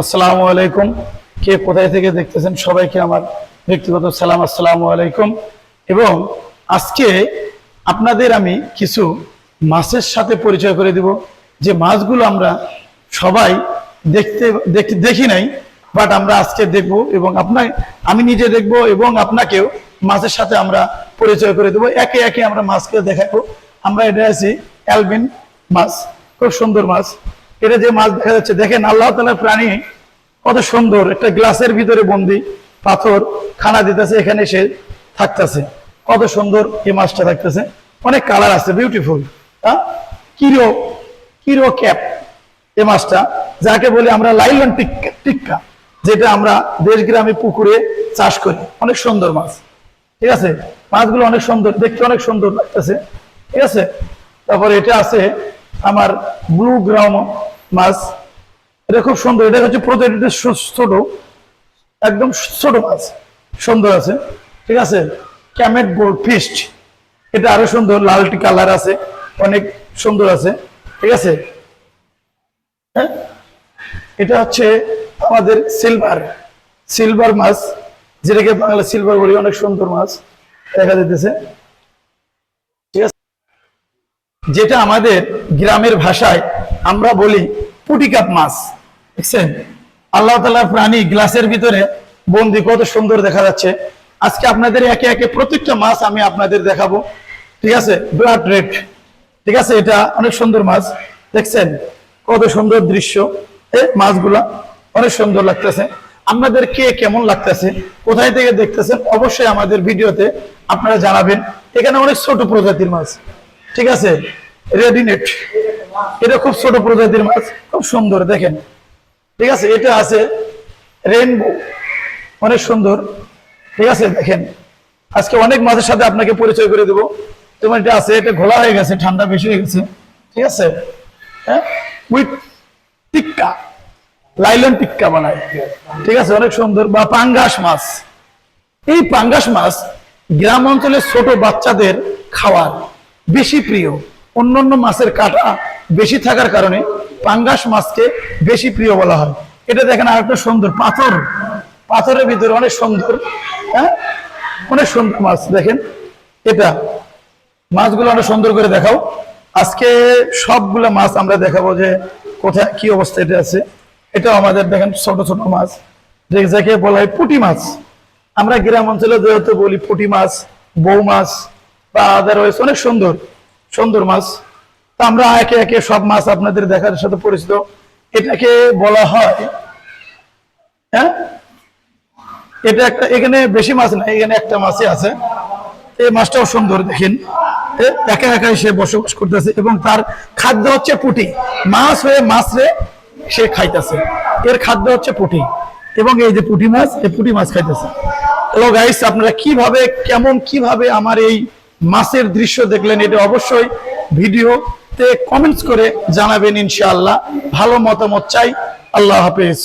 আসসালামু আলাইকুম। কে কোথায় থেকে দেখতেছেন সবাইকে আমার ব্যক্তিগত সালাম, আসসালামু আলাইকুম। এবং আজকে আপনাদের আমি কিছু মাছের সাথে পরিচয় করে দিব, যে মাছগুলো আমরা সবাই দেখি নাই, বাট আমরা আজকে দেখব এবং আমি নিজে দেখব এবং আপনাকেও মাছের সাথে আমরা পরিচয় করে দেবো। একে একে আমরা মাছকে দেখাবো। আমরা এটা আছি অ্যালবিন মাছ, খুব সুন্দর মাছ। এটা যে মাছ দেখা যাচ্ছে, দেখেন আল্লাহ তাআলার প্রাণী কত সুন্দর, একটা গ্লাসের ভিতরে বন্দি, পাথর খানা দিতেছে, এখানে সে থাকতেছে, কত সুন্দর এই মাছটা থাকতেছে। অনেক কালার আছে, বিউটিফুল। কিরো ক্যাপ এই মাছটা, যাকে বলি আমরা লাইলন টিক্কা, যেটা আমরা দেশ গ্রামে পুকুরে চাষ করি। অনেক সুন্দর মাছ, ঠিক আছে। মাছগুলো অনেক সুন্দর দেখতে, অনেক সুন্দর লাগতেছে, ঠিক আছে। তারপরে এটা আছে আমার ব্লু গ্রাম মাছ, এটা খুব সুন্দর। এটা হচ্ছে প্রতিটা ছোট, একদম ছোট মাছ, সুন্দর আছে, ঠিক আছে। ক্যামেট গোল্ড ফিস্ট, এটা আরো সুন্দর, লালটি কালার আছে, অনেক সুন্দর আছে, ঠিক আছে। হ্যাঁ, এটা হচ্ছে আমাদের সিলভার মাছ, যেটাকে বাংলা সিলভার বলি। অনেক সুন্দর মাছ দেখা যেতেছে, ঠিক আছে। যেটা আমাদের গ্রামের ভাষায় আমরা বলি পুটিকাপ মাছ, দেখছেন। আল্লাহ তাআলার প্রাণী গ্লাসের ভিতরে বন্দি, কত সুন্দর দেখা যাচ্ছে। আজকে আপনাদের একে একে প্রত্যেকটা মাছ আমি আপনাদের দেখাবো, ঠিক আছে। ব্লাড রেড, ঠিক আছে। এটা অনেক সুন্দর মাছ, দেখছেন কত সুন্দর দৃশ্য। এই মাছগুলা অনেক সুন্দর লাগতেছে। আপনাদের কে কেমন লাগতেছে, কোথায় থেকে দেখতেছেন, অবশ্যই আমাদের ভিডিওতে আপনারা জানাবেন। এখানে অনেক ছোট প্রজাতির মাছ, ঠিক আছে। রেডিনেট, এটা খুব ছোট প্রজাতির মাছ, খুব সুন্দর দেখেন, ঠিক আছে। এটা আছে রেইনবো, অনেক সুন্দর, ঠিক আছে। দেখেন আজকে অনেক মাছের সাথে আপনাকে পরিচয় করে দেবো। তোমার এটা আছে, এটা ঘোলা হয়ে গেছে, ঠান্ডা বেশি হয়ে গেছে, ঠিক আছে। হ্যাঁ, উইথ টিক্কা, লাইলন টিক্কা বানায়, ঠিক আছে, অনেক সুন্দর। বা পাঙ্গাস মাছ, এই পাঙ্গাস মাছ গ্রাম অঞ্চলের ছোট বাচ্চাদের খাওয়ার বেশি প্রিয়। অন্যান্য মাছের কাঁটা বেশি থাকার কারণে পাঙ্গাস মাছকে বেশি প্রিয় বলা হয়। এটা দেখেন আরেকটা সুন্দর, পাথরের ভিতরে অনেক সুন্দর, হ্যাঁ, অনেক সুন্দর মাছ। দেখেন এটা, মাছগুলো অনেক সুন্দর করে দেখাও। আজকে সবগুলো মাছ আমরা দেখাবো যে কোথায় কি অবস্থা এটা আছে। এটাও আমাদের দেখেন ছোট ছোট মাছ, যাকে বলা হয় পুঁটি মাছ। আমরা গ্রাম অঞ্চলে যেহেতু বলি পুঁটি মাছ, বৌ মাছ বা আদারওয়াইজ অনেক সুন্দর সুন্দর মাছ। তা আমরা একে একে সব মাছ আপনাদের দেখার সাথে পরিচিত। এটাকে বলা হয়, হ্যাঁ, এটা একটা, এখানে বেশি মাছ না, এখানে একটা মাছই আছে। এই মাছটাও সুন্দর, দেখেন একা একাই সে বসবাস করতেছে এবং তার খাদ্য হচ্ছে পুঁটি মাছ, হয়ে মাছরে সে খাইতেছে। এর খাদ্য হচ্ছে পুঁটি, এবং এই যে পুঁটি মাছ, এই পুঁটি মাছ খাইতেছে। হ্যালো গাইস, আপনারা কিভাবে আমার এই মাছের দৃশ্য দেখলেন, এটা অবশ্যই ভিডিওতে কমেন্টস করে জানাবেন ইনশাআল্লাহ। ভালো মতামত চাই। আল্লাহ হাফেজ।